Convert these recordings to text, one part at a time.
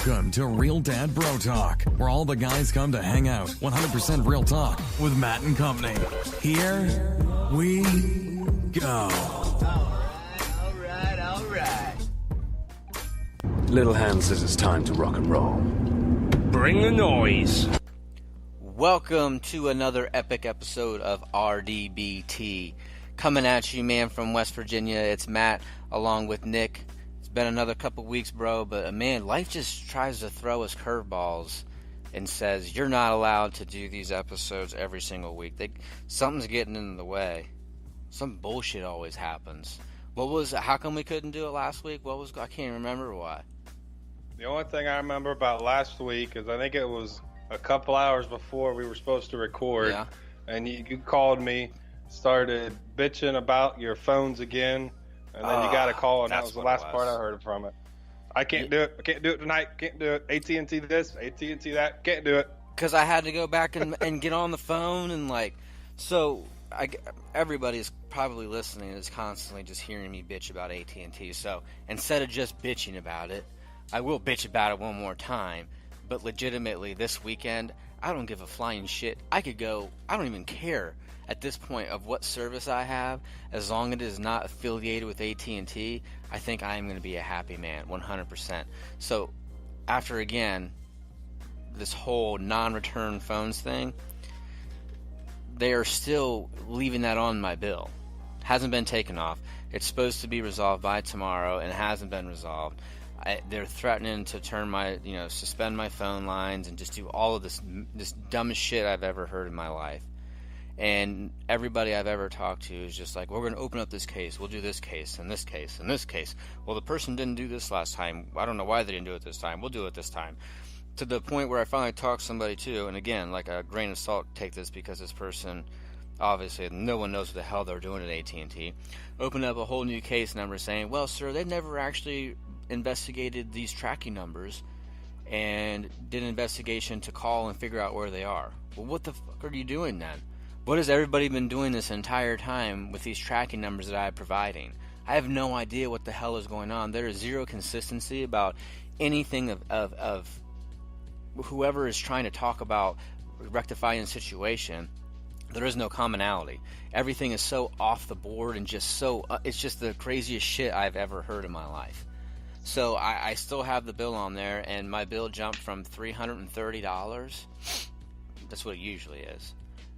Welcome to Real Dad Bro Talk, where all the guys come to hang out. 100% real talk with Matt and company. Here we go. All right. Little Hand says it's time to rock and roll. Bring the noise. Welcome to another epic episode of RDBT. Coming at you, man, from West Virginia. It's Matt, along with Nick. It's been another couple weeks, bro, but man, life just tries to throw us curveballs and says, you're not allowed to do these episodes every single week. Something's getting in the way. Some bullshit always happens. How come we couldn't do it last week? I can't remember why. The only thing I remember about last week is I think it was a couple hours before we were supposed to record, and you called me, started bitching about your phones again, and then you got a call, and that was the last part I heard from it. I can't do it. I can't do it tonight. Can't do it. AT&T this, AT&T that. Can't do it. Because I had to go back and get on the phone, and everybody's probably listening is constantly just hearing me bitch about AT&T. So instead of just bitching about it, I will bitch about it one more time. But legitimately, this weekend, I don't give a flying shit. I could go. I don't even care at this point of what service I have, as long as it is not affiliated with AT&T. I think I am going to be a happy man, 100%. So after, again, this whole non-return phones thing, they are still leaving that on my bill. Hasn't been taken off. It's supposed to be resolved by tomorrow, and it hasn't been resolved. They're threatening to suspend my phone lines and just do all of this dumbest shit I've ever heard in my life. And everybody I've ever talked to is just like, we're going to open up this case. We'll do this case and this case and this case. Well, the person didn't do this last time. I don't know why they didn't do it this time. We'll do it this time. To the point where I finally talked to somebody too. And again, like a grain of salt, take this because this person, obviously, no one knows what the hell they're doing at AT&T. Opened up a whole new case number saying, well, sir, they've never actually investigated these tracking numbers and did an investigation to call and figure out where they are. Well, what the fuck are you doing then? What has everybody been doing this entire time with these tracking numbers that I'm providing? I have no idea what the hell is going on. There is zero consistency about anything of whoever is trying to talk about rectifying the situation. There is no commonality. Everything is so off the board and just so it's just the craziest shit I've ever heard in my life. So I still have the bill on there, and my bill jumped from $330, that's what it usually is,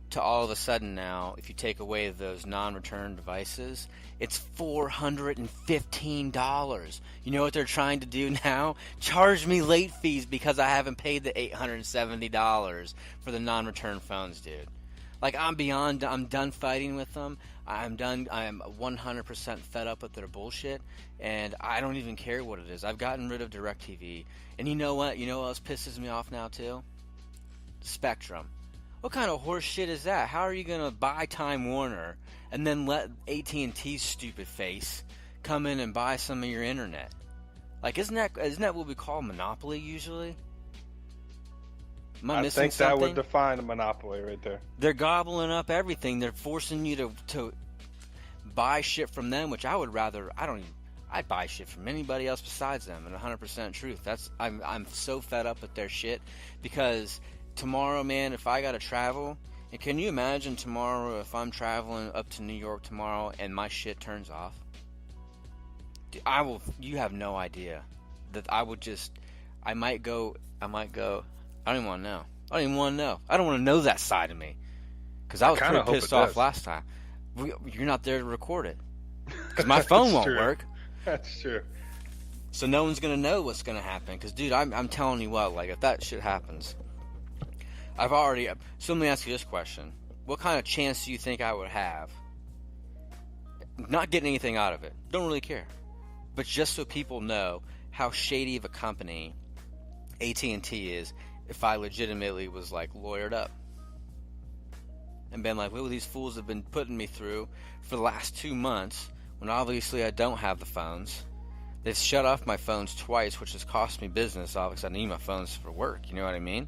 to all of a sudden now, if you take away those non-return devices, it's $415. You know what they're trying to do now? Charge me late fees because I haven't paid the $870 for the non-return phones, dude. Like, I'm done fighting with them. I'm done. I am 100% fed up with their bullshit, and I don't even care what it is. I've gotten rid of DirecTV. And you know what? You know what else pisses me off now, too? Spectrum. What kind of horse shit is that? How are you going to buy Time Warner and then let AT&T's stupid face come in and buy some of your internet? Like, isn't that what we call monopoly usually? Am I missing think something? that would define a monopoly right there. They're gobbling up everything. They're forcing you to buy shit from them, which I'd buy shit from anybody else besides them, and 100% truth. I'm so fed up with their shit, because tomorrow, man, if I gotta travel, and can you imagine tomorrow if I'm traveling up to New York tomorrow and my shit turns off? Dude, you have no idea that I might go. I don't even want to know. I don't even want to know. I don't want to know that side of me. Because I was pretty pissed off last time. You're not there to record it. Because my phone won't work. That's true. So no one's going to know what's going to happen. Because, dude, I'm telling you what, like, if that shit happens, so let me ask you this question. What kind of chance do you think I would have? Not getting anything out of it. Don't really care. But just so people know how shady of a company AT&T is, if I legitimately was, like, lawyered up and been like, look what these fools have been putting me through for the last 2 months, when obviously I don't have the phones. They've shut off my phones twice, which has cost me business, obviously I need my phones for work, you know what I mean?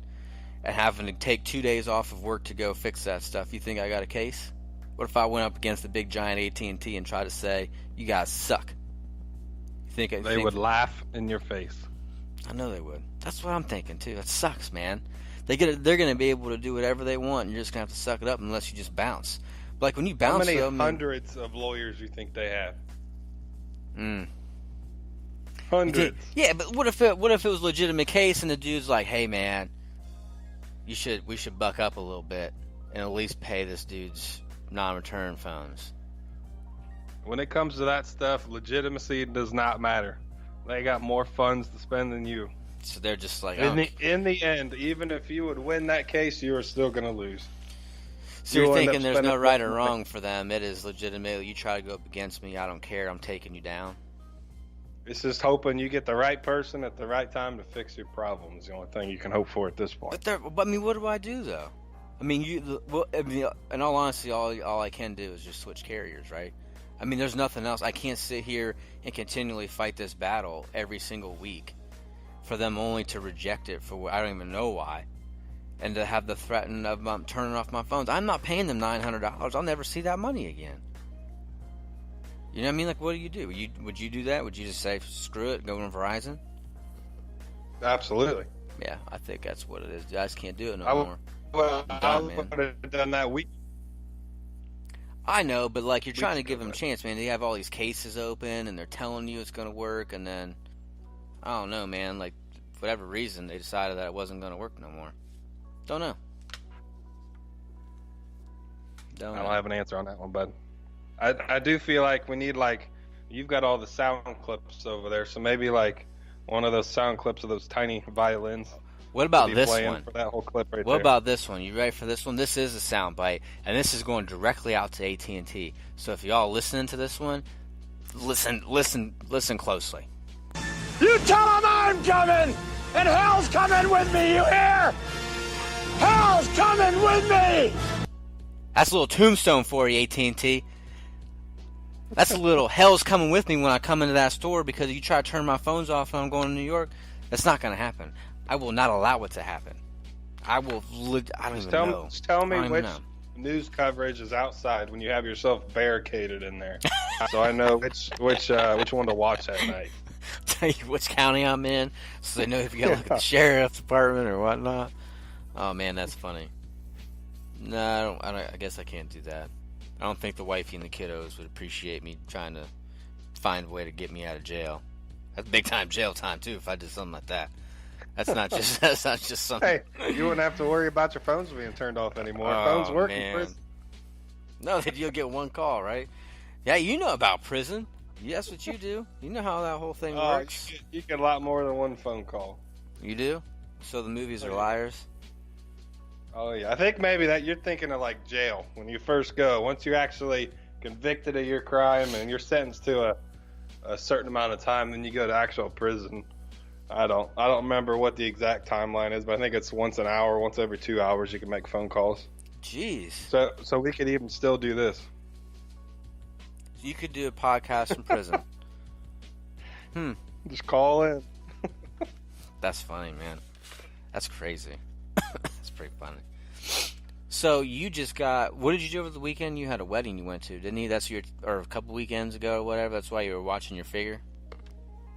And having to take 2 days off of work to go fix that stuff, you think I got a case? What if I went up against the big giant AT&T and tried to say, you guys suck? They would laugh in your face. I know they would. That's what I'm thinking too. That sucks, man. They're gonna be able to do whatever they want, and you're just gonna have to suck it up unless you just bounce. But like when you bounce, how many hundreds of lawyers do you think they have? Hundreds. Yeah, but what if it was a legitimate case and the dude's like, "Hey, man, we should buck up a little bit and at least pay this dude's non-return phones." When it comes to that stuff, legitimacy does not matter. They got more funds to spend than you. So they're just like, in the end, even if you would win that case, you are still going to lose. So you're thinking there's no right or wrong for them. It is legitimately, you try to go up against me, I don't care. I'm taking you down. It's just hoping you get the right person at the right time to fix your problems. The only thing you can hope for at this point. But I mean, what do I do though? I mean, in all honesty, all I can do is just switch carriers, right? I mean, there's nothing else. I can't sit here and continually fight this battle every single week for them only to reject it for I don't even know why, and to have the threat of turning off my phones. I'm not paying them $900. I'll never see that money again. You know what I mean? Like, what do you do? Would you do that? Would you just say, screw it, go on Verizon? Absolutely. Yeah, I think that's what it is. You guys can't do it no more. Well, I would have done that week. I know, but like you're trying to give them a chance, man. They have all these cases open, and they're telling you it's going to work, and then I don't know, man. Like, for whatever reason, they decided that it wasn't going to work no more. Don't know. I don't have an answer on that one, bud. I do feel like we need, like, you've got all the sound clips over there, so maybe like one of those sound clips of those tiny violins. What about this one? For that whole clip right what there. About this one? You ready for this one? This is a sound bite, and this is going directly out to AT&T. So if y'all listening to this one, listen closely. You tell them I'm coming, and hell's coming with me, you hear? Hell's coming with me! That's a little tombstone for you, AT&T. That's a little hell's coming with me when I come into that store because you try to turn my phones off when I'm going to New York. That's not going to happen. I will not allow it to happen. I don't even know. Just tell me which news coverage is outside when you have yourself barricaded in there, so I know which one to watch at night. Tell you which county I'm in, so they know if you got to look at the sheriff's department or whatnot. Oh man, that's funny. No, I guess I can't do that. I don't think the wifey and the kiddos would appreciate me trying to find a way to get me out of jail. That's big time jail time too if I did something like that. That's not just something. Hey, you wouldn't have to worry about your phones being turned off anymore. Phones work in prison. No, you'll get one call, right? Yeah, you know about prison. That's what you do. You know how that whole thing works. You get a lot more than one phone call. You do? So the movies are liars? Oh, yeah. I think maybe that you're thinking of like jail when you first go. Once you're actually convicted of your crime and you're sentenced to a certain amount of time, then you go to actual prison. I don't remember what the exact timeline is, but I think it's once an hour, once every 2 hours you can make phone calls. Jeez. So we could even still do this. You could do a podcast from prison. Just call in. That's funny, man. That's crazy. That's pretty funny. So you just got, what did you do over the weekend? You had a wedding you went to, didn't you? Or a couple weekends ago or whatever. That's why you were watching your figure?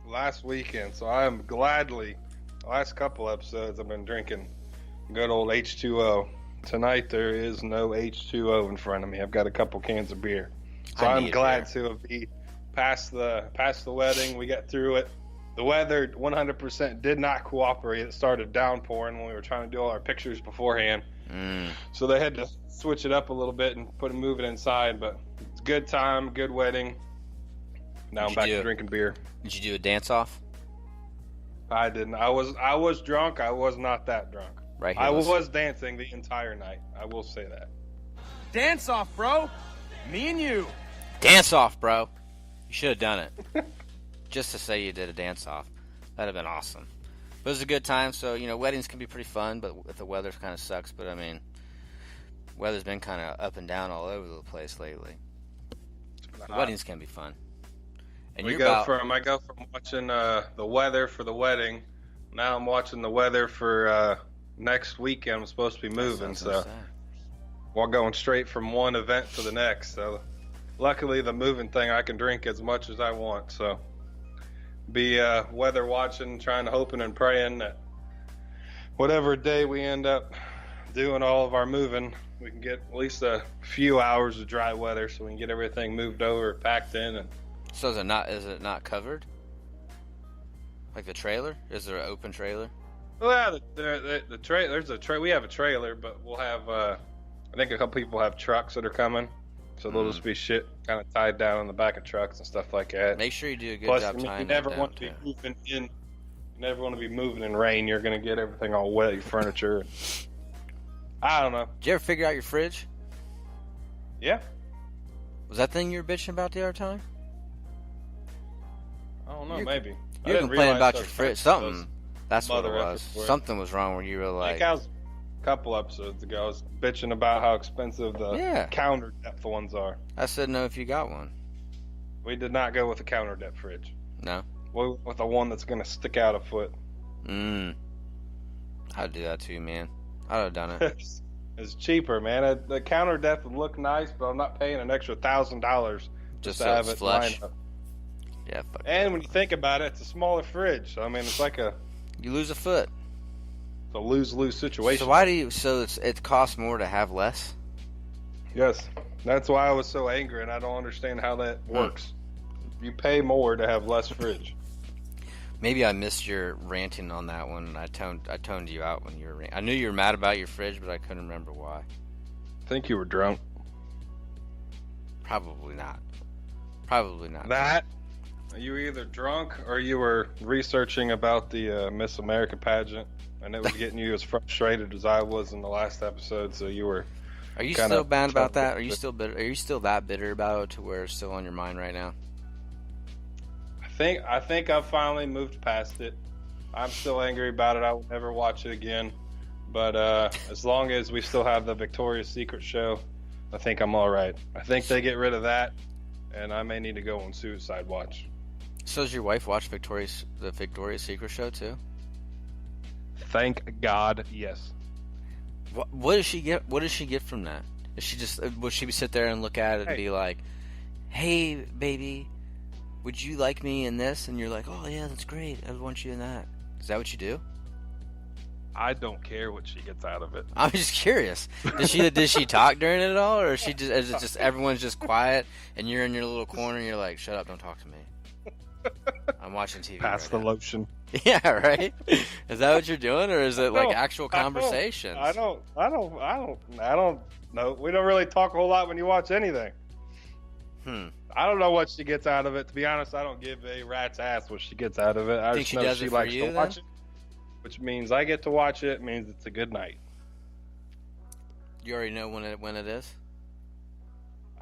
Last weekend, so I am gladly, the last couple episodes I've been drinking good old H2O. Tonight there is no H2O in front of me. I've got a couple cans of beer. So I'm glad to be past the wedding. We got through it. The weather 100% did not cooperate. It started downpouring when we were trying to do all our pictures beforehand. So they had to switch it up a little bit and move it inside, but it's a good time, good wedding. Now I'm back to drinking beer. Did you do a dance-off? I didn't. I was drunk. I was not that drunk. Right here, I was dancing the entire night. I will say that. Dance off, bro. Me and you. Dance off, bro. You should have done it. Just to say you did a dance-off. That'd have been awesome. But it was a good time, so, weddings can be pretty fun, but if the weather kind of sucks. But, I mean, weather's been kind of up and down all over the place lately. Weddings can be fun. And I go from watching the weather for the wedding. Now I'm watching the weather for next weekend. I'm supposed to be moving, so we're going straight from one event to the next. So luckily, the moving thing I can drink as much as I want. So be weather watching, trying to hoping and praying that whatever day we end up doing all of our moving, we can get at least a few hours of dry weather so we can get everything moved over, packed in. And so is it not covered? Like the trailer? Is there an open trailer? Well, the trailer. We have a trailer, but we'll have. I think a couple people have trucks that are coming, so there'll just be shit kind of tied down in the back of trucks and stuff like that. Make sure you do a good Plus, job tying you that never down, want to too. be moving in. You never want to be moving in rain. You're gonna get everything all wet, your furniture. I don't know. Did you ever figure out your fridge? Yeah. Was that thing you were bitching about the other time? I don't know. Maybe. You were complaining about your fridge. Something. That's what it was. Something was wrong where you were like. I think I was a couple episodes ago. I was bitching about how expensive the counter depth ones are. I said no if you got one. We did not go with a counter depth fridge. No. We went with the one that's going to stick out a foot. I'd do that too, man. I'd have done it. It's cheaper, man. The counter depth would look nice, but I'm not paying an extra $1,000 just to so have it's it flush. lined up. Yeah, fuck And that. when you think about it, it's a smaller fridge. So I mean, it's like you lose a foot. It's a lose-lose situation. So why do you? So it costs more to have less? Yes, that's why I was so angry, and I don't understand how that works. You pay more to have less fridge. Maybe I missed your ranting on that one. I toned you out when you were ranting. I knew you were mad about your fridge, but I couldn't remember why. I think you were drunk. Probably not. Probably not. That. You were either drunk or you were researching about the Miss America pageant, and it was getting you as frustrated as I was in the last episode. So you were. Are you still mad about that? Are you still bitter? Are you still that bitter about it to where it's still on your mind right now? I think I've finally moved past it. I'm still angry about it. I will never watch it again. But as long as we still have the Victoria's Secret show, I think I'm all right. I think they get rid of that, and I may need to go on suicide watch. So does your wife watch the Victoria's Secret show too? Thank God, yes. What does she get? What does she get from that? Is she just would she sit there and look at it and be like, "Hey, baby, would you like me in this?" And you're like, "Oh yeah, that's great. I want you in that." Is that what you do? I don't care what she gets out of it. I'm just curious. Does she talk during it at all, or is it just everyone's just quiet and you're in your little corner and you're like, "Shut up, don't talk to me. I'm watching TV." Pass the lotion. Yeah, right. Is that what you're doing, or is it like actual conversations? I don't know. We don't really talk a whole lot when you watch anything. I don't know what she gets out of it. To be honest, I don't give a rat's ass what she gets out of it. I just know she likes to watch it, which means I get to watch it. Means it's a good night. You already know when it is?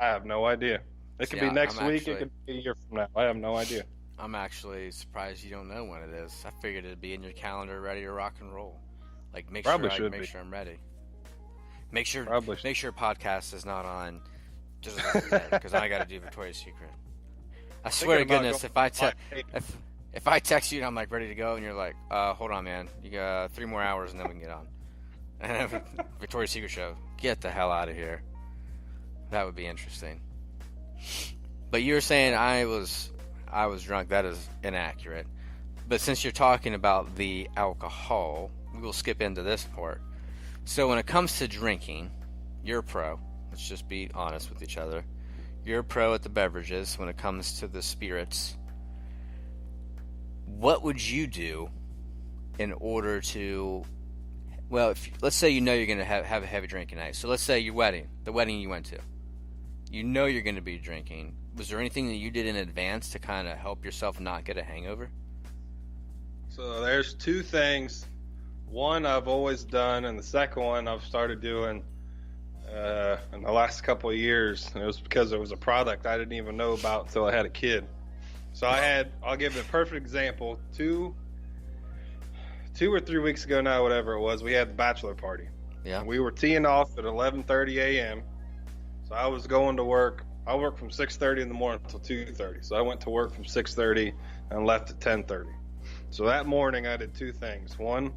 I have no idea. It could be next week. It could be a year from now. I have no idea. I'm actually surprised you don't know when it is. I figured it'd be in your calendar, ready to rock and roll. Like make sure I'm ready. Make sure podcast is not on just because I got to do Victoria's Secret. I swear to goodness, if I text you and I'm like ready to go and you're like, hold on, man, you got 3 more hours and then we can get on. And Victoria's Secret show, get the hell out of here. That would be interesting. But you were saying I was drunk. That is inaccurate. But since you're talking about the alcohol, we will skip into this part. So when it comes to drinking, you're a pro. Let's just be honest with each other. You're a pro at the beverages when it comes to the spirits. What would you do in order to, well, let's say you know you're going to have a heavy drinking night. So let's say the wedding you went to. You know you're going to be drinking. Was there anything that you did in advance to kind of help yourself not get a hangover? So there's 2 things. One I've always done, and the second one I've started doing in the last couple of years. And it was because it was a product I didn't even know about until I had a kid. So I'll give a perfect example. 2 or 3 weeks ago now, whatever it was, we had the bachelor party. Yeah. We were teeing off at 11:30 a.m. So I was going to work. I work from 6:30 in the morning until 2:30. So I went to work from 6:30 and left at 10:30. So that morning I did 2 things. One,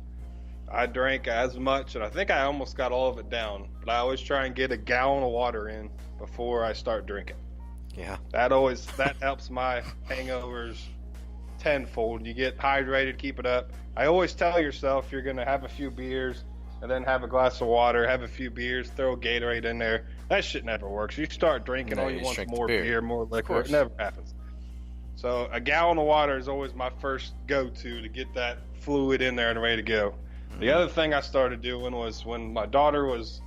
I drank as much, and I think I almost got all of it down. But I always try and get a gallon of water in before I start drinking. Yeah. That helps my hangovers tenfold. You get hydrated, keep it up. I always tell yourself you're going to have a few beers and then have a glass of water, have a few beers, throw a Gatorade in there. That shit never works. You start drinking, all you want more beer, more liquor. It never happens. So a gallon of water is always my first go-to to get that fluid in there and ready to go. The other thing I started doing was when my daughter was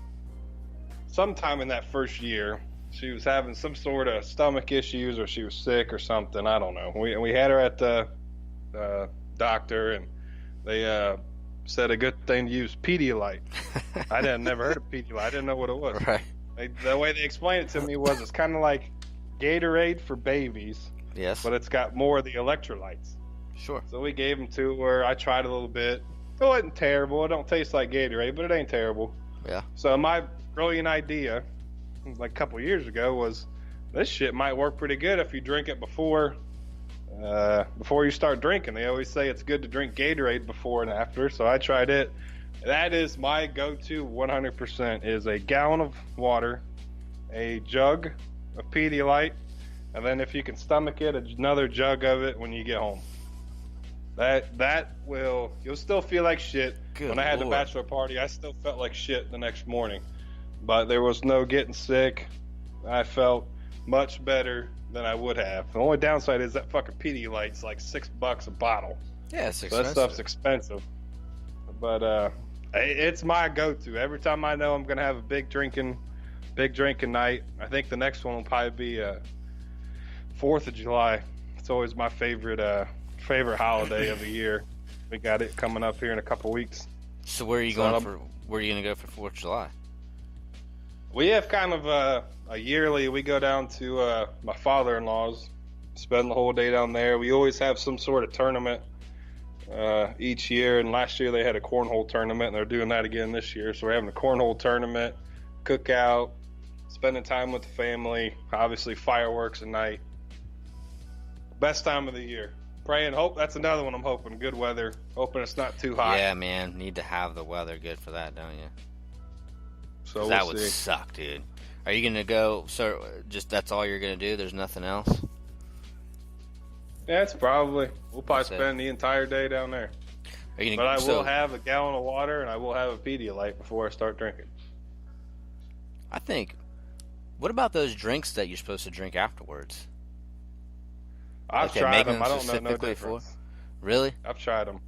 sometime in that first year, she was having some sort of stomach issues or she was sick or something. I don't know. We had her at the doctor, and they said a good thing to use Pedialyte. I had never heard of Pedialyte. I didn't know what it was. Right. The way they explained it to me was it's kind of like Gatorade for babies. Yes. But it's got more of the electrolytes. Sure. So we gave them to her. I tried a little bit. It wasn't terrible. It don't taste like Gatorade, but it ain't terrible. Yeah. So my brilliant idea, like a couple years ago, was this shit might work pretty good if you drink it before you start drinking. They always say it's good to drink Gatorade before and after, so I tried it. That is my go-to 100%, is a gallon of water, a jug of Pedialyte, and then if you can stomach it, another jug of it when you get home. That will, you'll still feel like shit. Good when I had Lord. the bachelor party, I still felt like shit the next morning. But there was no getting sick. I felt much better than I would have. The only downside is that fucking Pedialyte's like $6 a bottle. Yeah, it's So expensive. that stuff's expensive. But it's my go-to. Every time I know I'm gonna have a big drinking night. I think the next one will probably be 4th of July. It's always my favorite holiday of the year. We got it coming up here in a couple weeks. So where are you going for? Where are you gonna go for 4th of July? We have kind of a yearly. We go down to my father-in-law's, spend the whole day down there. We always have some sort of tournament each year. And last year they had a cornhole tournament, and they're doing that again this year. So we're having a cornhole tournament, cookout, spending time with the family. Obviously fireworks at night. Best time of the year. Pray and hope. That's another one I'm hoping. Good weather. Hoping it's not too hot. Yeah, man. Need to have the weather good for that, don't you? So we'll that would see. suck, dude. Are you gonna go? So just that's all you're gonna do? There's nothing else? Yeah, it's probably. We'll probably That's it. spend the entire day down there. Are you But gonna? I So will have a gallon of water, and I will have a Pedialyte before I start drinking. I think. What about those drinks that you're supposed to drink afterwards? I've Okay, tried make them. them I don't know no specifically difference. Really? I've tried them.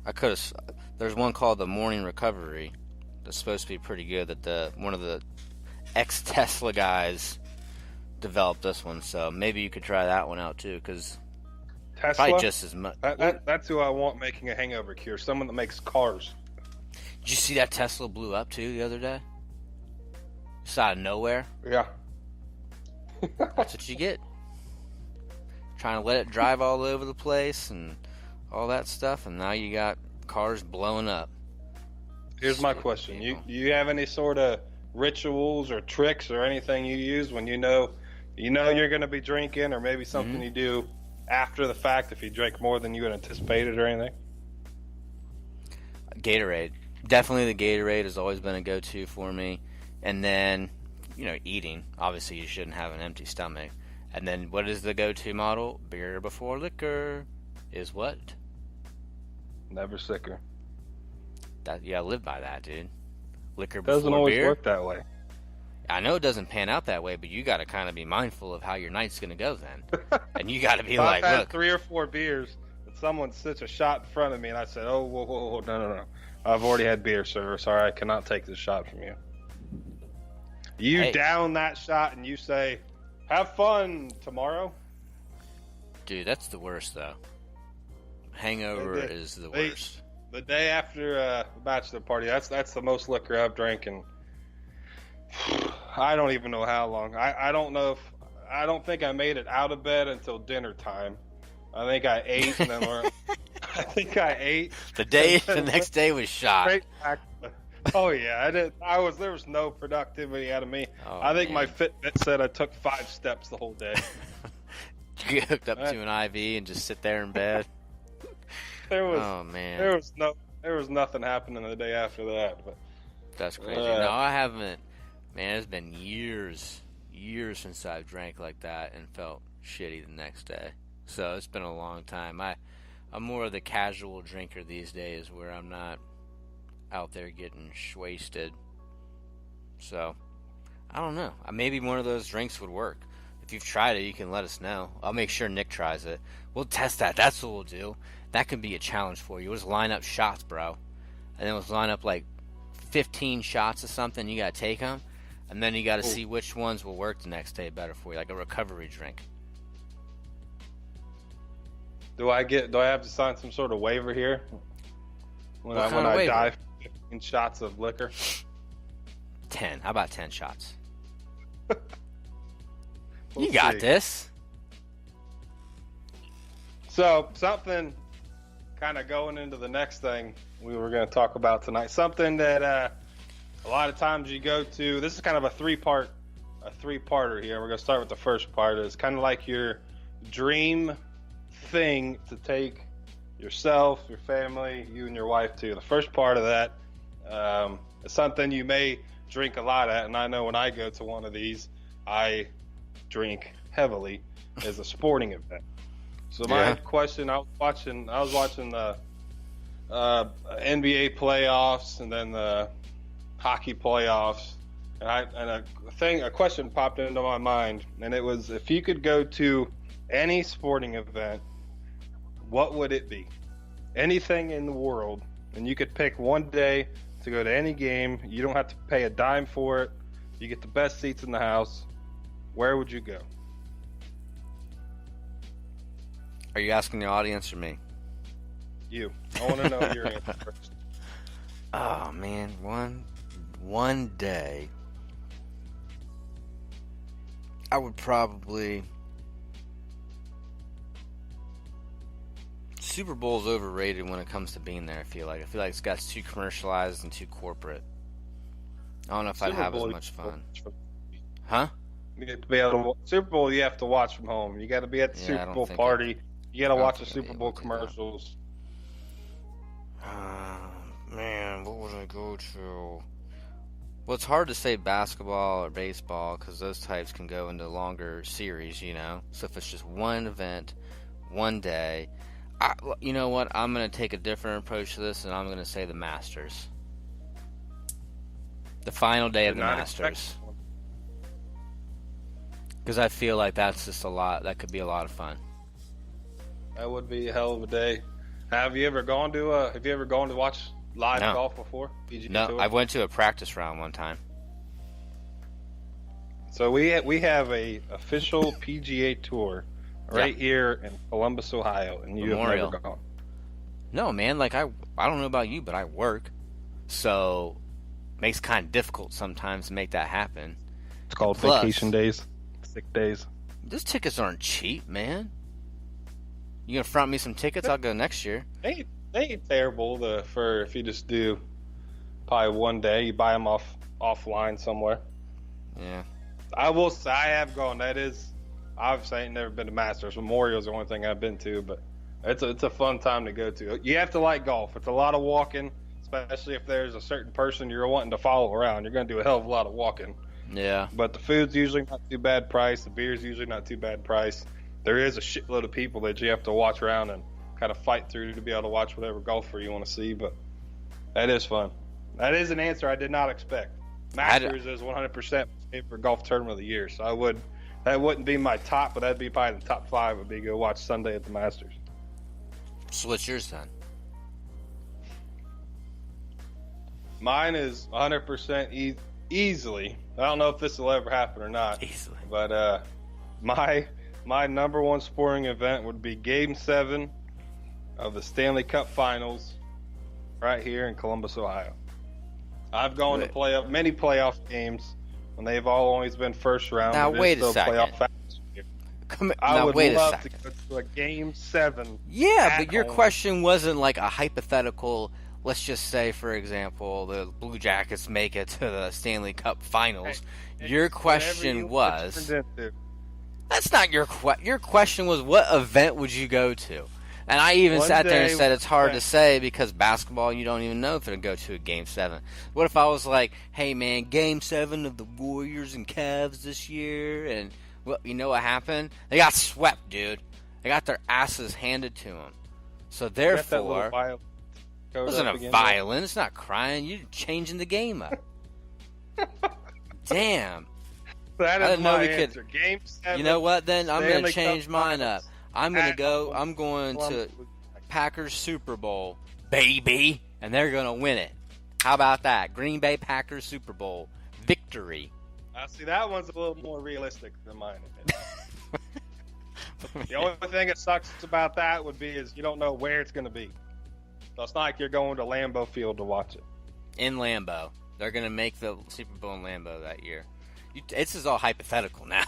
I could have. There's one called the Morning Recovery. That's supposed to be pretty good. That one of the ex-Tesla guys developed this one. So maybe you could try that one out too, because Tesla? probably just as much. That's who I want making a hangover cure. Someone that makes cars. Did you see that Tesla blew up too the other day? Just out of nowhere. Yeah. That's what you get. Trying to let it drive all over the place and all that stuff, and now you got cars blowing up. Here's my question. Do you have any sort of rituals or tricks or anything you use when you know you're going to be drinking, or maybe something you do after the fact if you drink more than you had anticipated or anything? Gatorade. Definitely the Gatorade has always been a go-to for me. And then, eating. Obviously, you shouldn't have an empty stomach. And then what is the go-to model? Beer before liquor is what? Never sicker. You gotta live by that, dude. Liquor before Doesn't always beer. work that way. I know it doesn't pan out that way, but you gotta kind of be mindful of how your night's gonna go then. And you gotta be like, I've had look. 3 or 4 beers, and someone sits a shot in front of me, and I said, "Oh, whoa, no. I've already had beer, sir. Sorry, I cannot take this shot from you." You down that shot, and you say, "Have fun tomorrow." Dude, that's the worst, though. Hangover is the worst. The day after the bachelor party, that's the most liquor I've drank in I don't even know how long. I don't know I don't think I made it out of bed until dinner time. I think I ate, and then I think I ate. The next day was shot. Straight back. Oh yeah, there was no productivity out of me. Oh, I think man. my Fitbit said I took 5 steps the whole day. You get hooked up to an IV and just sit there in bed. Oh man, there was nothing happening the day after that. But that's crazy. No, I haven't. Man, it's been years since I've drank like that and felt shitty the next day. So it's been a long time. I'm more of the casual drinker these days, where I'm not out there getting wasted. So I don't know. Maybe one of those drinks would work. If you've tried it, you can let us know. I'll make sure Nick tries it. We'll test that. That's what we'll do. That could be a challenge for you. We'll just line up shots, bro. And then we'll line up like 15 shots of something. You got to take them. And then you got to see which ones will work the next day better for you, like a recovery drink. Do I have to sign some sort of waiver here when I die for 15 shots of liquor? 10. How about 10 shots? You got this. So, something kind of going into the next thing we were going to talk about tonight. Something that a lot of times you go to. This is kind of a three-parter here. We're going to start with the first part. It's kind of like your dream thing to take yourself, your family, you and your wife to. The first part of that is something you may drink a lot at, and I know when I go to one of these, I drink heavily, is a sporting event. So my question, I was watching the NBA playoffs and then the hockey playoffs, and a question popped into my mind, and it was, if you could go to any sporting event, what would it be? Anything in the world, and you could pick one day to go to any game. You don't have to pay a dime for it. You get the best seats in the house. Where would you go? Are you asking the audience or me? You. I want to know your answer first. Oh man, one day I would probably. Super Bowl's overrated when it comes to being there. I feel like it's got too commercialized and too corporate. I don't know if I'd have as much fun. Huh? You get to be able to Super Bowl. You have to watch from home. You got to be at the Super Bowl party. You got to watch the Super Bowl commercials. Man, what would I go to? Well, it's hard to say basketball or baseball because those types can go into longer series, you know. So if it's just one event, one day, you know what? I'm going to take a different approach to this, and I'm going to say the Masters. The final day of the Masters. Because I feel like that's just a lot. That could be a lot of fun. That would be a hell of a day. Have you ever gone to watch live golf before? No, I went to a practice round one time. So we have a official PGA tour right here in Columbus, Ohio, and you have never gone. No, man. Like I don't know about you, but I work, so it makes it kind of difficult sometimes to make that happen. It's called vacation days, sick days. Those tickets aren't cheap, man. You gonna front me some tickets? I'll go next year. They ain't terrible for if you just do probably one day. You buy them offline somewhere. Yeah. I will say I have gone. That is, obviously I ain't never been to Masters. Memorial's the only thing I've been to, but it's a fun time to go to. You have to like golf. It's a lot of walking, especially if there's a certain person you're wanting to follow around. You're gonna do a hell of a lot of walking. Yeah. But the food's usually not too bad price. The beer's usually not too bad price. There is a shitload of people that you have to watch around and kind of fight through to be able to watch whatever golfer you want to see, but that is fun. That is an answer I did not expect. Masters is 100% my favorite golf tournament of the year, so that wouldn't be my top, but that'd be probably the top 5 would be go watch Sunday at the Masters. So what's yours then? Mine is 100% easily. I don't know if this will ever happen or not. Easily. But my number one sporting event would be Game 7 of the Stanley Cup Finals right here in Columbus, Ohio. I've gone to many playoff games when they've all always been first round. Now, wait a second. I would love to go to a Game 7. Yeah, but your question wasn't like a hypothetical. Let's just say, for example, the Blue Jackets make it to the Stanley Cup Finals. Your question was... That's not your question. Your question was, what event would you go to? And I even sat there and said it's hard to say because basketball, you don't even know if it'll go to a Game 7. What if I was like, hey, man, Game 7 of the Warriors and Cavs this year? And Well, you know what happened? They got swept, dude. They got their asses handed to them. So therefore, it wasn't a violin. It's not crying. You're changing the game up. Damn. That is I didn't know we answer. could. Game 7. You know what? Then I'm going to change mine up. I'm going At to Packers Super Bowl, baby, and they're going to win it. How about that? Green Bay Packers Super Bowl victory. I see that one's a little more realistic than mine. The only thing that sucks about that would be is you don't know where it's going to be. So it's not like you're going to Lambeau Field to watch it. In Lambeau. They're going to make the Super Bowl in Lambeau that year. This is all hypothetical now.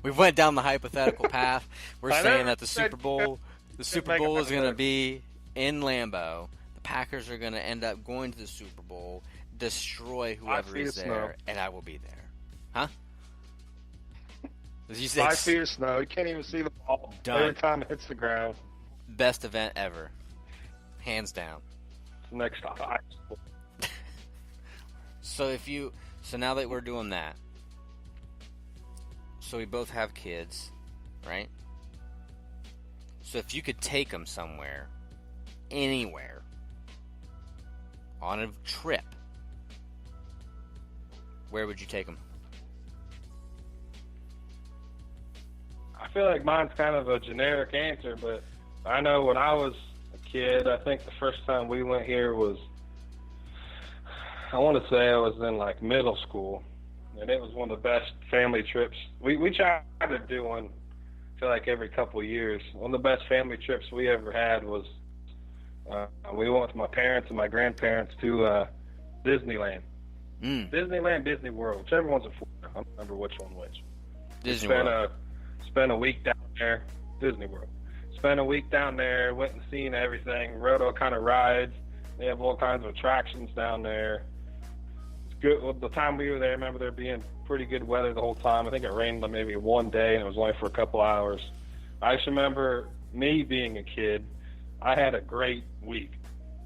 We went down the hypothetical path. We're saying that the Super Bowl is going to be in Lambeau. The Packers are going to end up going to the Super Bowl, destroy whoever is there, and I will be there. Huh? 5 feet of snow. You can't even see the ball every time it hits the ground. Best event ever. Hands down. Next to high school. So now that we're doing that, so we both have kids, right? So if you could take them somewhere, anywhere, on a trip, where would you take them? I feel like mine's kind of a generic answer, but I know when I was a kid, I think the first time we went here was, I want to say I was in like middle school, and it was one of the best family trips. We tried to do one, I feel like every couple of years. One of the best family trips we ever had was we went with my parents and my grandparents to Disneyland. Disneyland, Disney World, whichever one's in Florida. I don't remember which one which. Disney World. Spent a week down there, Disney World. Spent a week down there, went and seen everything, rode all kind of rides. They have all kinds of attractions down there. It's good. Well, the time we were there, I remember there being pretty good weather the whole time. I think it rained maybe one day, and it was only for a couple hours. I just remember me being a kid, I had a great week.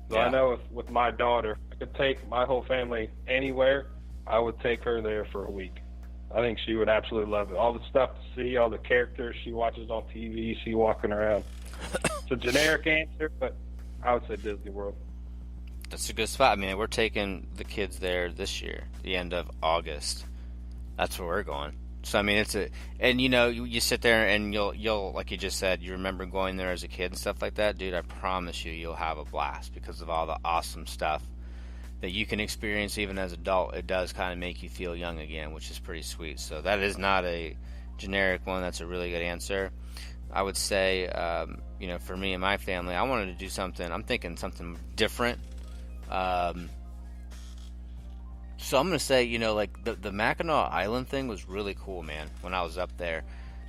So I know with my daughter, I could take my whole family anywhere. I would take her there for a week. I think she would absolutely love it. All the stuff to see, all the characters she watches on TV, she walking around. It's a generic answer, but I would say Disney World. That's a good spot. I mean, we're taking the kids there this year, the end of August. That's where we're going. So I mean, and you know, you sit there and you'll like you just said, you remember going there as a kid and stuff like that, dude. I promise you'll have a blast because of all the awesome stuff that you can experience even as an adult. It does kind of make you feel young again, which is pretty sweet. So that is not a generic one. That's a really good answer. I would say, you know, for me and my family, I wanted to do something. I'm thinking something different. So I'm going to say, you know, like the Mackinac Island thing was really cool, man, when I was up there.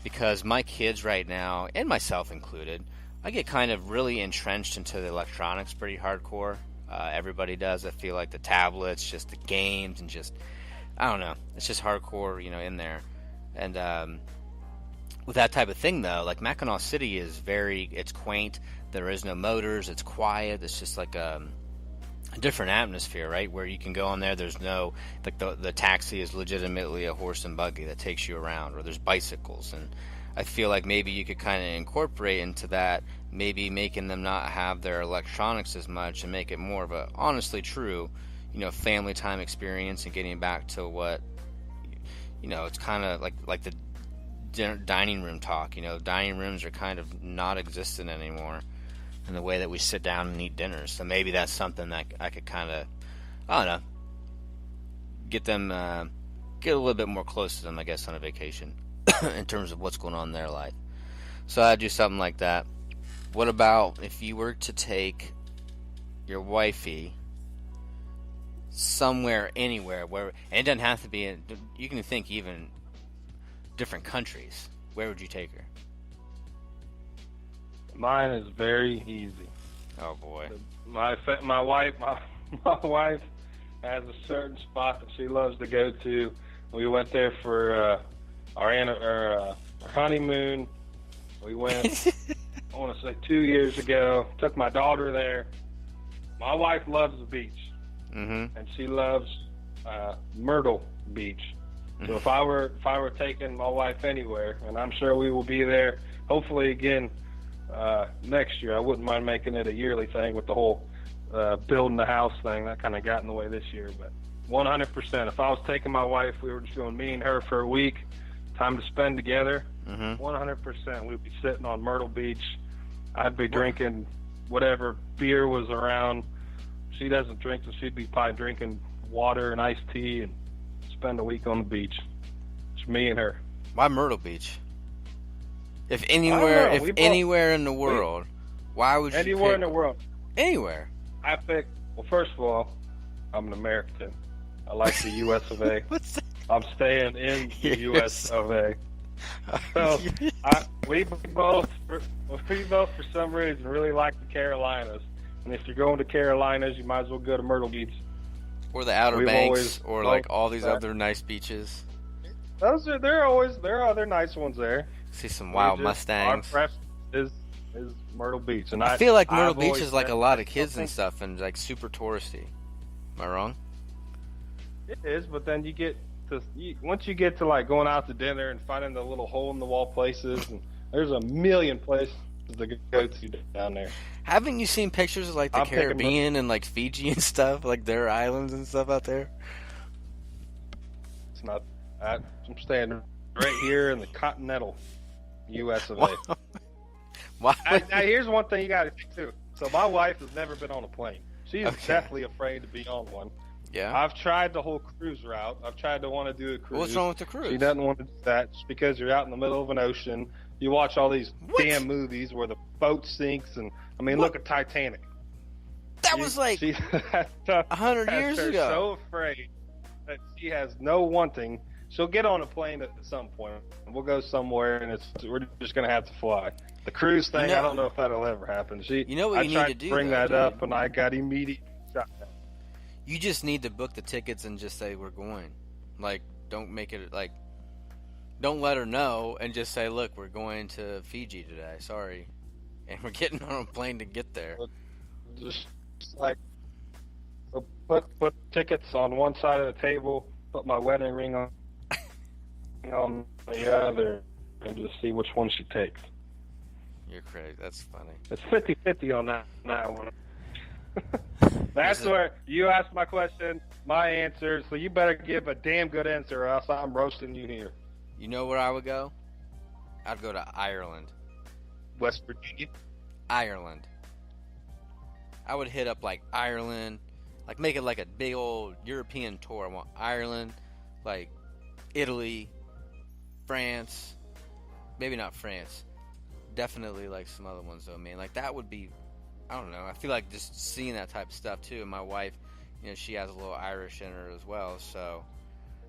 Because my kids right now, and myself included, I get kind of really entrenched into the electronics pretty hardcore. Everybody does. I feel like the tablets, just the games, and just, I don't know. It's just hardcore, you know, in there. And with that type of thing, though, like Mackinac City is it's quaint. There is no motors. It's quiet. It's just like a different atmosphere, right? Where you can go on there. There's no, like the taxi is legitimately a horse and buggy that takes you around, or there's bicycles. And I feel like maybe you could kind of incorporate into that, maybe making them not have their electronics as much and make it more of a honestly true, you know, family time experience, and getting back to what, you know, it's kind of like the dining room talk. You know, dining rooms are kind of not existent anymore in the way that we sit down and eat dinners. So maybe that's something that I could kind of, I don't know, get them, get a little bit more close to them, I guess, on a vacation in terms of what's going on in their life. So I'd do something like that. What about if you were to take your wifey somewhere, anywhere, where, and it doesn't have to be, you can think even different countries. Where would you take her? Mine is very easy. Oh boy. My wife has a certain spot that she loves to go to. We went there for our honeymoon. We went, I want to say 2 years ago. Took my daughter there. My wife loves the beach, and she loves Myrtle Beach. So if I were taking my wife anywhere, and I'm sure we will be there, hopefully again next year. I wouldn't mind making it a yearly thing with the whole building the house thing. That kind of got in the way this year, but 100%. If I was taking my wife, we were just going me and her for a week, time to spend together. 100%. We'd be sitting on Myrtle Beach. I'd be drinking whatever beer was around. She doesn't drink, so she'd be probably drinking water and iced tea and spend a week on the beach. It's me and her. Why Myrtle Beach? If anywhere in the world, why would you anywhere pick in the world? Anywhere. I picked. Well, first of all, I'm an American. I like the U.S. of A. What's that? I'm staying in the U.S. of A. So we both for some reason really like the Carolinas. And if you're going to Carolinas, you might as well go to Myrtle Beach. Or the Outer Banks, or like all these other nice beaches. There are other nice ones there. See some wild Mustangs. Our preference is Myrtle Beach, and I feel like Myrtle Beach is like a lot of kids and stuff, and like super touristy. Am I wrong? It is, but then once you get to like going out to dinner and finding the little hole in the wall places, and there's a million places to go to down there. Haven't you seen pictures of like the Caribbean and like Fiji and stuff, like their islands and stuff out there? It's not. I'm staying right here in the continental U.S. of A. Why? Now here's one thing you got to think too. So my wife has never been on a plane. She's definitely afraid to be on one. Yeah. I've tried the whole cruise route. I've tried to want to do a cruise. What's wrong with the cruise? She doesn't want to do that just because you're out in the middle of an ocean. You watch all these damn movies where the boat sinks, and I mean, look at Titanic. That was like 100 years ago. So afraid that she has no wanting. She'll get on a plane at some point. We'll go somewhere, and we're just going to have to fly. The cruise thing, I don't know if that'll ever happen. What you need to do? Bring that up, and I got immediate shot down. You just need to book the tickets and just say we're going. Like, don't make it like. Don't let her know and just say, look, we're going to Fiji today. Sorry, and we're getting on a plane to get there. Just like put tickets on one side of the table, put my wedding ring on the other, and just see which one she takes. You're crazy. That's funny. It's 50-50 on that one. That's where you asked my question, my answer, so you better give a damn good answer or else I'm roasting you here. You know where I would go? I'd go to Ireland. West Virginia? Ireland. I would hit up like Ireland, like make it like a big old European tour. I want Ireland, like Italy, France, maybe not France. Definitely like some other ones though, man. Like that would be, I don't know. I feel like just seeing that type of stuff too. And my wife, she has a little Irish in her as well. So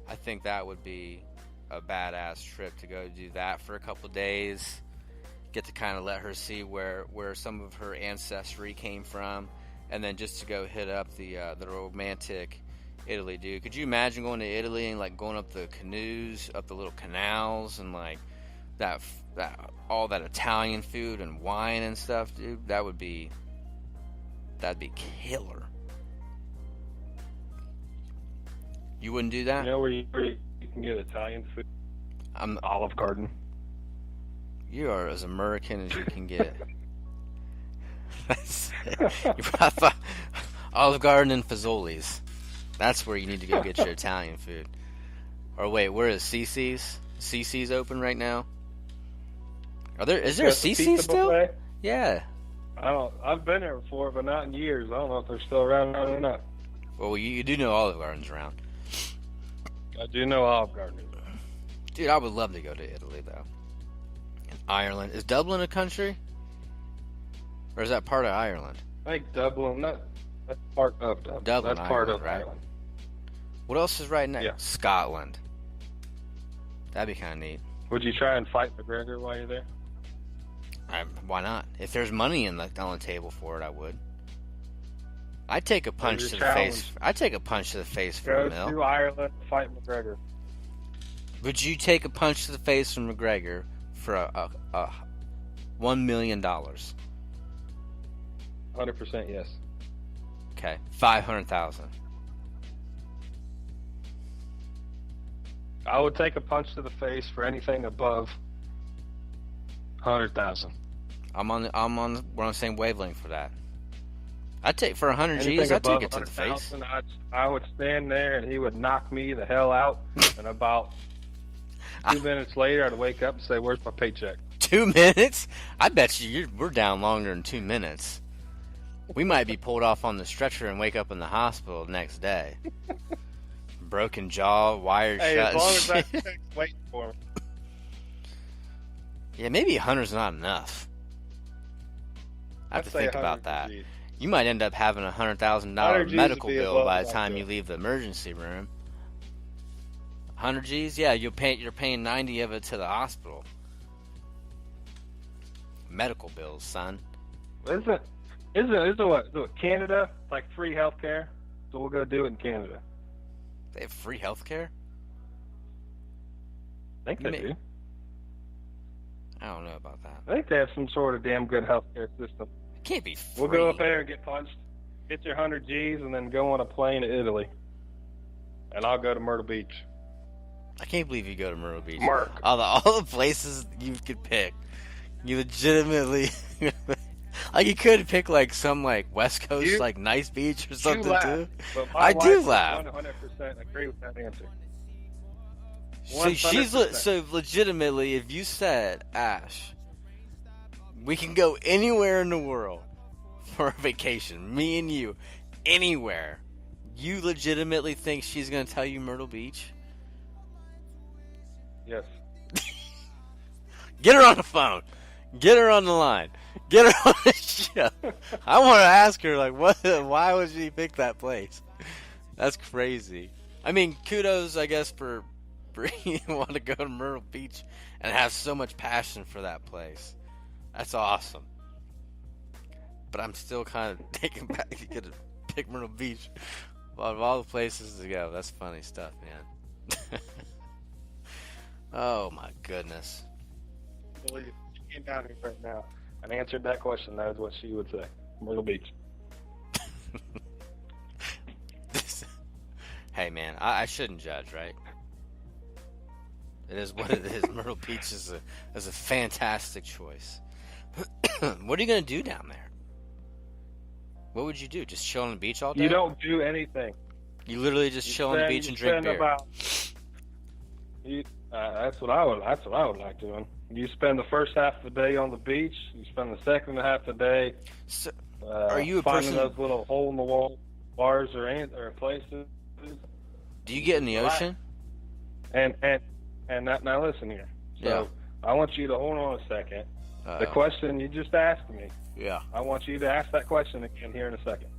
I think that would be a badass trip to go do that for a couple of days. Get to kind of let her see where some of her ancestry came from, and then just to go hit up the romantic Italy, dude. Could you imagine going to Italy and like going up the canoes, up the little canals, and like that all that Italian food and wine and stuff, dude? That'd be killer. You wouldn't do that? You know where you can get Italian food? Olive Garden. You are as American as you can get. That's it. Olive Garden and Fazoli's. That's where you need to go get your Italian food. Or wait, where is CC's? CC's open right now? Is there a CC still? Buffet? Yeah. I've been there before, but not in years. I don't know if they're still around or not. Well, you do know Olive Garden's around. I do know Olive Garden. Dude, I would love to go to Italy, though. And Ireland. Is Dublin a country? Or is that part of Ireland? I think Dublin, that's part of Dublin. That's part of Ireland. What else is right next? Yeah. Scotland. That'd be kind of neat. Would you try and fight McGregor while you're there? Why not? If there's money on the table for it, I would. I'd take a punch to the face. I'd take a punch to the face for a mil. Go to Ireland, fight McGregor. Would you take a punch to the face from McGregor for a $1 million? 100% yes. Okay, 500,000. I would take a punch to the face for anything above 100,000. We're on the same wavelength for that. I'd take for 100 G's. I'd take it to the face. I would stand there and he would knock me the hell out. And about 2 minutes later, I'd wake up and say, "Where's my paycheck?" 2 minutes? I bet we're down longer than 2 minutes. We might be pulled off on the stretcher and wake up in the hospital the next day. Broken jaw, wired shut. As long as that check's waiting for me. Yeah, maybe 100's not enough. I have to think about that. G's. You might end up having a $100,000 medical bill by the time you leave the emergency room. 100 G's? Yeah, you're paying 90 of it to the hospital. Medical bills, son. Isn't what Canada, like free healthcare? So we'll go do it in Canada. They have free healthcare? I think they do. I don't know about that. I think they have some sort of damn good healthcare system. It can't be free. We'll go up there and get punched, get your 100 G's, and then go on a plane to Italy. And I'll go to Myrtle Beach. I can't believe you go to Myrtle Beach. Mark. All the places you could pick. You legitimately... like, you could pick, like, some, like, West Coast, like, nice beach or something, too. I do laugh. 100% agree with that answer. So legitimately, if you said, Ash, we can go anywhere in the world for a vacation, me and you, anywhere, you legitimately think she's going to tell you Myrtle Beach? Yes. Get her on the phone. Get her on the line. Get her on the show. I want to ask her, like, why would she pick that place? That's crazy. I mean, kudos, I guess, for you want to go to Myrtle Beach and have so much passion for that place. That's awesome. But I'm still kind of taken back to get to pick Myrtle Beach out of all the places to go. That's funny stuff, man. Oh, my goodness. Believe it. She came down here right now and answered that question. That is what she would say. Myrtle Beach. Hey, man, I shouldn't judge, right? It is what it is. Myrtle Beach is a fantastic choice. What are you going to do down there? What would you do? Just chill on the beach all day? You don't do anything. You literally just chill on the beach and drink beer. That's what I would like doing. You spend the first half of the day on the beach. You spend the second half of the day. So, are you a finding person? Those little hole in the wall bars or places? Do you get in the ocean? And now listen here. So yeah. I want you to hold on a second. The question you just asked me. Yeah. I want you to ask that question again here in a second.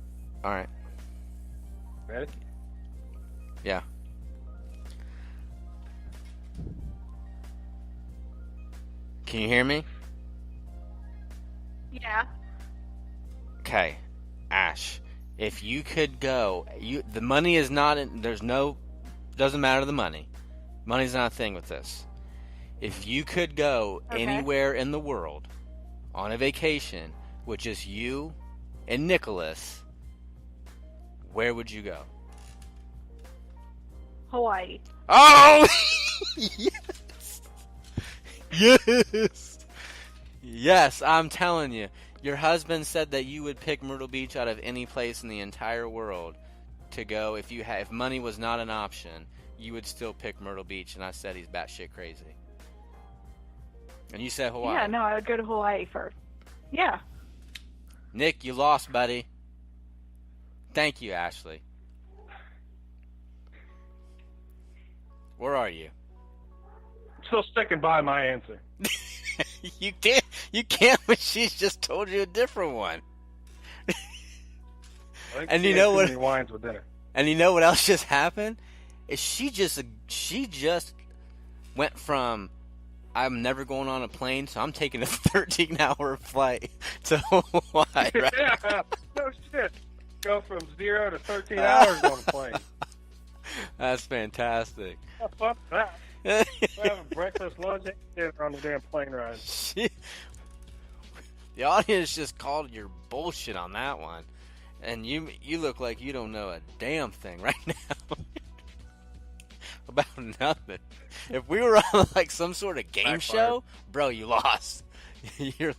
All right. Ready? Yeah. Can you hear me? Yeah. Okay, Ash. If you could go, the money is not in. Doesn't matter the money. Money's not a thing with this. If you could go anywhere in the world on a vacation with just you and Nicholas, where would you go? Hawaii. Oh! Yes! Yes! Yes, I'm telling you. Your husband said that you would pick Myrtle Beach out of any place in the entire world to go. If money was not an option, you would still pick Myrtle Beach, and I said he's batshit crazy. And you said Hawaii. Yeah, no, I would go to Hawaii first. Yeah. Nick, you lost, buddy. Thank you, Ashley. Where are you? I'm still sticking by my answer. You can't when she's just told you a different one. And you know what? Wines with dinner. And you know what else just happened? Is she just went from I'm never going on a plane, so I'm taking a 13-hour flight to Hawaii. Right? Yeah, no shit. Go from 0 to 13 hours on a plane. That's fantastic. Fuck that. We're having breakfast, lunch, and dinner on the damn plane ride. The audience just called your bullshit on that one. And you look like you don't know a damn thing right now. about nothing. If we were on like some sort of game show, bro, you lost. You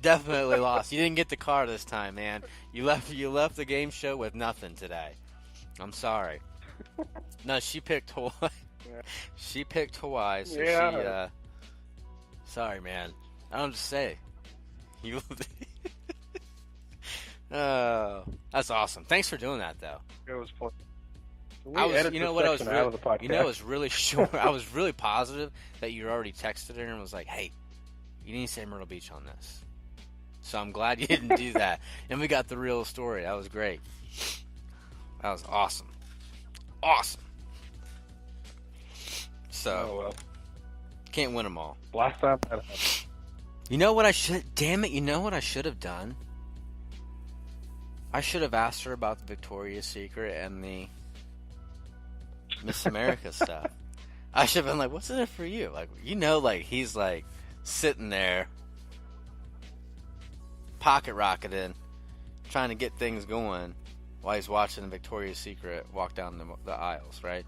definitely lost. You didn't get the car this time, man. You left the game show with nothing today. I'm sorry. No, she picked Hawaii. Yeah. She picked Hawaii, so Yeah. sorry, man. I don't just say. You. Oh, that's awesome. Thanks for doing that, though. It was fun. It was really short. I was really positive that you already texted her and was like, "Hey, you need to say Myrtle Beach on this." So I'm glad you didn't do that, and we got the real story. That was great. That was awesome. Awesome. So, can't win them all. Last time that happened. You know what I should? Damn it! You know what I should have done? I should have asked her about the Victoria's Secret and the Miss America stuff. I should have been like, "What's in it for you?" Like, like he's like sitting there, pocket rocketing, trying to get things going while he's watching the Victoria's Secret walk down the aisles, right?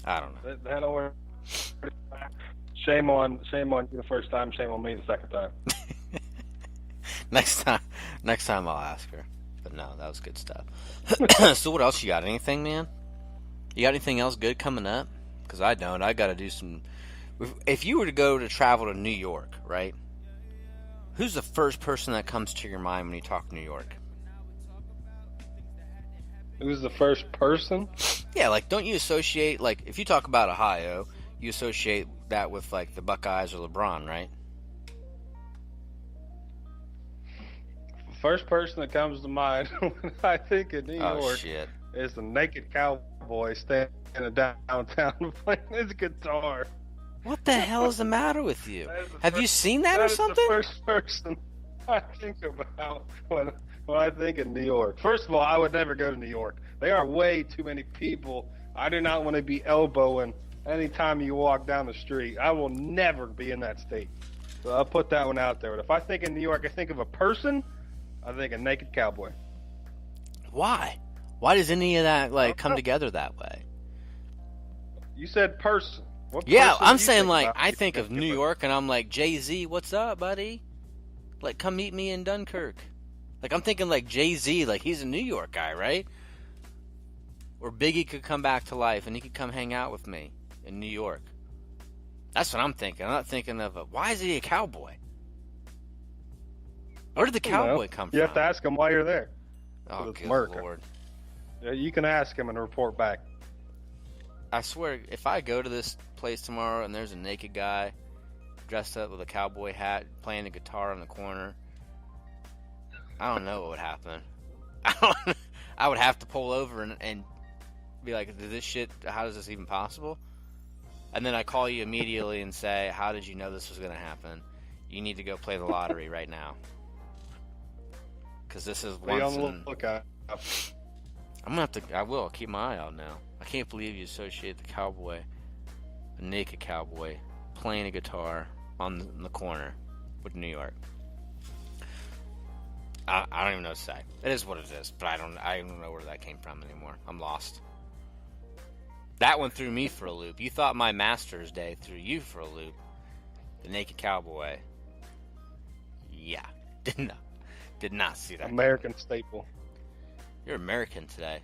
I don't know. That always. Shame on you the first time. Shame on me the second time. Next time I'll ask her. But no, that was good stuff. So what else you got? Anything, man? You got anything else good coming up? Because I don't. I got to do some. If you were to travel to New York, right? Who's the first person that comes to your mind when you talk New York? Who's the first person? Yeah, like, don't you associate, like, if you talk about Ohio, you associate that with, like, the Buckeyes or LeBron, right? First person that comes to mind when I think of New York is the naked cowboy standing downtown playing his guitar. What the hell is the matter with you? Have you seen that or something? That is the first person I think about when I think of New York. First of all, I would never go to New York. There are way too many people. I do not want to be elbowing anytime you walk down the street. I will never be in that state. So I'll put that one out there. But if I think of New York, I think of a person. I think a naked cowboy. Why? Why does any of that come together that way? You said person. Yeah, I'm saying I think of New York and I'm like, Jay-Z, what's up, buddy? Like, come meet me in Dunkirk. Like, I'm thinking like Jay-Z, like he's a New York guy, right? Or Biggie could come back to life and he could come hang out with me in New York. That's what I'm thinking. I'm not thinking of why is he a cowboy? Where did the cowboy come from? You have to ask him why you're there. Oh, good America. Lord. Yeah, you can ask him and report back. I swear, if I go to this place tomorrow and there's a naked guy dressed up with a cowboy hat playing a guitar in the corner, I don't know what would happen. I would have to pull over and be like, how is this even possible? And then I call you immediately and say, how did you know this was going to happen? You need to go play the lottery right now. Because this is once in... I'm going to have to... I will. Keep my eye out now. I can't believe you associate the cowboy, a naked cowboy, playing a guitar in the corner with New York. I don't even know what to say. It is what it is, but I don't know where that came from anymore. I'm lost. That one threw me for a loop. You thought my Masters Day threw you for a loop. The naked cowboy. Yeah. Did not see that. American staple. You're American today.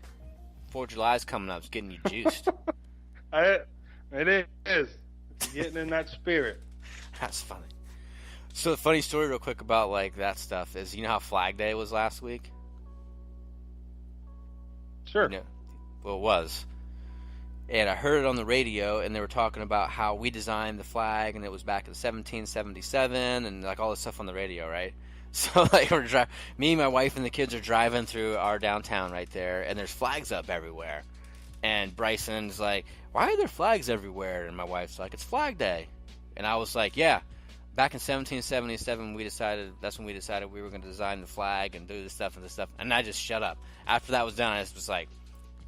4th of July's coming up. It's getting you juiced. It is. It's getting in that spirit. That's funny. So the funny story real quick about that stuff is, you know how Flag Day was last week? Sure. Well, it was. And I heard it on the radio, and they were talking about how we designed the flag, and it was back in 1777, and all this stuff on the radio, right? So me, my wife, and the kids are driving through our downtown right there, and there's flags up everywhere. And Bryson's like, "Why are there flags everywhere?" And my wife's like, "It's Flag Day." And I was like, "Yeah, back in 1777, that's when we decided we were going to design the flag and do this stuff and this stuff." And I just shut up. After that was done, I just was like,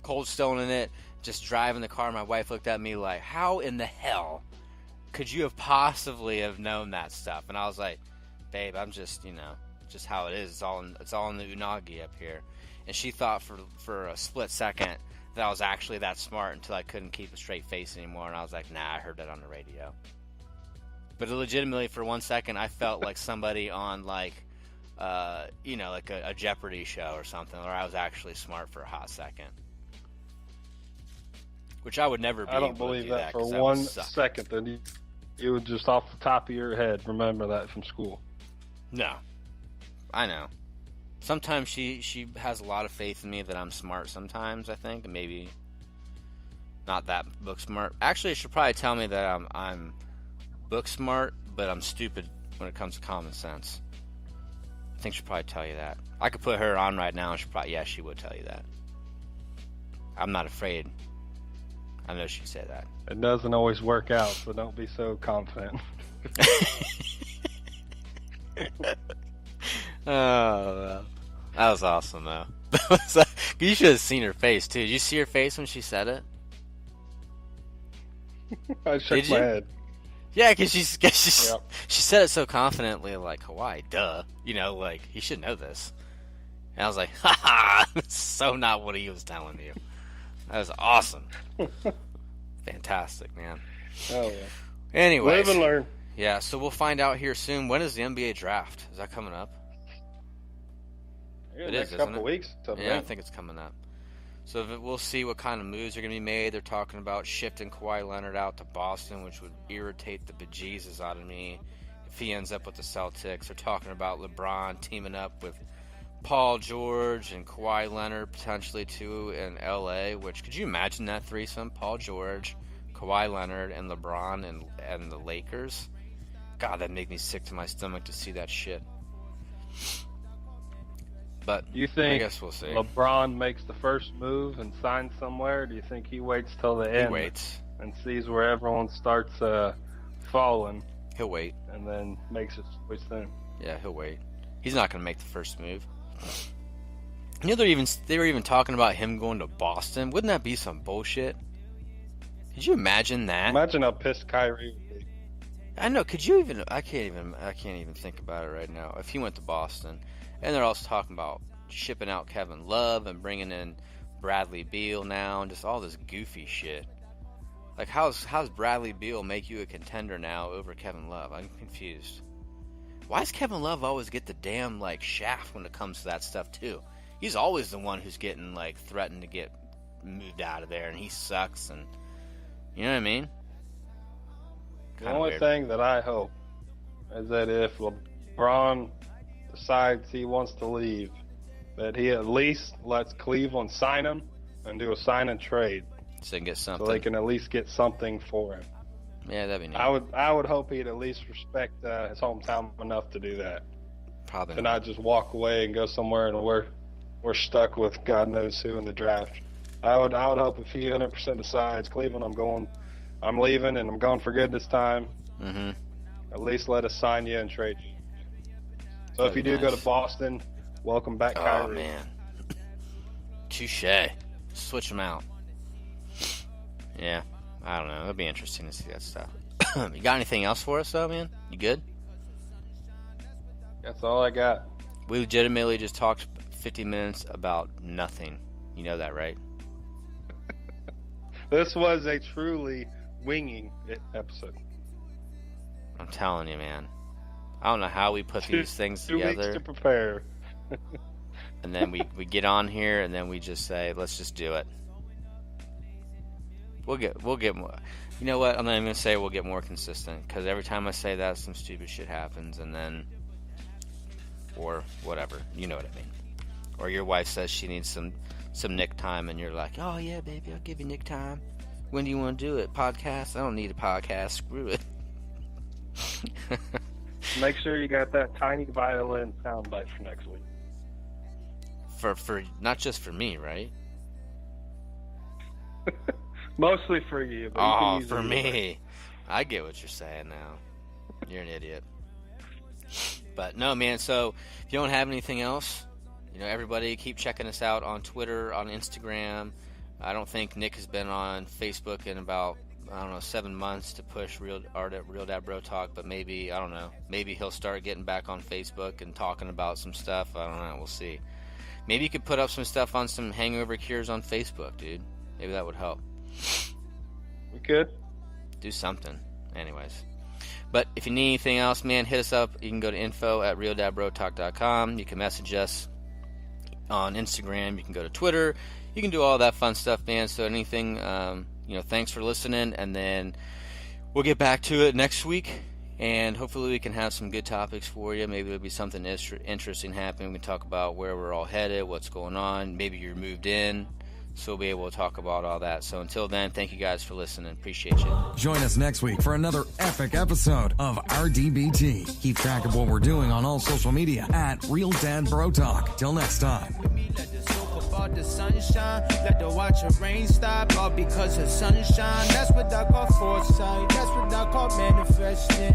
cold stone in it, just driving the car. My wife looked at me like, "How in the hell could you have possibly have known that stuff?" And I was like, "Babe, I'm just, just how it is. It's all in the unagi up here." and she thought for a split second that I was actually that smart until I couldn't keep a straight face anymore, and I was like, nah, I heard that on the radio. But legitimately, for 1 second, I felt like somebody on, like, like a Jeopardy show or something, where I was actually smart for a hot second. Which I would never be able to do. I don't believe that for 1 second. Then you would just off the top of your head remember that from school. No. I know. Sometimes she has a lot of faith in me that I'm smart sometimes, I think, and maybe not that book smart. Actually, she'll probably tell me that I'm book smart, but I'm stupid when it comes to common sense. I think she'll probably tell you that. I could put her on right now, and she would tell you that. I'm not afraid. I know she'd say that. It doesn't always work out, so don't be so confident. Oh, that was awesome, though. You should have seen her face, too. Did you see her face when she said it? I shook my head. Yeah, because she said it so confidently, like, Hawaii, duh. Like, he should know this. And I was like, ha-ha, that's so not what he was telling you. That was awesome. Fantastic, man. Oh, yeah. Anyways. Live and learn. Yeah, so we'll find out here soon. When is the NBA draft? Is that coming up? Yeah, next couple of weeks. Yeah, I think it's coming up. So we'll see what kind of moves are going to be made. They're talking about shifting Kawhi Leonard out to Boston, which would irritate the bejesus out of me if he ends up with the Celtics. They're talking about LeBron teaming up with Paul George and Kawhi Leonard potentially too in LA, which, could you imagine that threesome? Paul George, Kawhi Leonard, and LeBron and the Lakers? God, that'd make me sick to my stomach to see that shit. But you think, I guess we'll see. LeBron makes the first move and signs somewhere? Do you think he waits till the end? He waits. And sees where everyone starts falling? He'll wait. And then makes it switch then? Yeah, he'll wait. He's not going to make the first move. They were even talking about him going to Boston. Wouldn't that be some bullshit? Could you imagine that? Imagine how pissed Kyrie would be. I know. Could you even? I can't even think about it right now. If he went to Boston, and they're also talking about shipping out Kevin Love and bringing in Bradley Beal now, and just all this goofy shit. Like, how's Bradley Beal make you a contender now over Kevin Love? I'm confused. Why does Kevin Love always get the damn shaft when it comes to that stuff too? He's always the one who's getting threatened to get moved out of there, and he sucks. And you know what I mean? The only thing that I hope is that if LeBron decides he wants to leave, that he at least lets Cleveland sign him and do a sign and trade, so they can get something. So they can at least get something for him. Yeah, that'd be neat. I would hope he'd at least respect his hometown enough to do that. Probably to not just walk away and go somewhere and we're stuck with God knows who in the draft. I would hope if he 100% decides Cleveland, I'm leaving and I'm going for good this time. Mm-hmm. At least let us sign you and trade you. So that'd if you do go to Boston, welcome back, Kyrie. Oh man, touche. Switch them out. Yeah. I don't know. It'll be interesting to see that stuff. You got anything else for us, though, man? You good? That's all I got. We legitimately just talked 50 minutes about nothing. You know that, right? This was a truly winging episode. I'm telling you, man. I don't know how we put these things together. 2 weeks to prepare. And then we get on here, and then we just say, let's just do it. We'll get more. You know what? I'm not even gonna say we'll get more consistent, because every time I say that, some stupid shit happens, and then, or whatever. You know what I mean? Or your wife says she needs some Nick time, and you're like, oh yeah, baby, I'll give you Nick time. When do you want to do it? Podcast? I don't need a podcast. Screw it. Make sure you got that tiny violin soundbite for next week. For not just for me, right? Mostly for you. But oh, you for me. I get what you're saying now. You're an idiot. But no, man, so if you don't have anything else, everybody keep checking us out on Twitter, on Instagram. I don't think Nick has been on Facebook in about, 7 months to push Real Dad Bro Talk, but maybe, maybe he'll start getting back on Facebook and talking about some stuff. I don't know. We'll see. Maybe you could put up some stuff on some hangover cures on Facebook, dude. Maybe that would help. We could. Do something. Anyways. But if you need anything else, man, hit us up. You can go to info@realdadbrotalk.com. You can message us on Instagram. You can go to Twitter. You can do all that fun stuff, man. So anything, thanks for listening. And then we'll get back to it next week. And hopefully we can have some good topics for you. Maybe there'll be something interesting happening. We can talk about where we're all headed, what's going on. Maybe you're moved in. So we'll be able to talk about all that. So until then, thank you guys for listening. Appreciate you. Join us next week for another epic episode of RDBT. Keep track of what we're doing on all social media at Real Dad Bro Talk. Till next time. Let the soap about the sunshine. Let the watch of rain stop all because of sunshine. That's what I call foresight. That's what I call manifesting.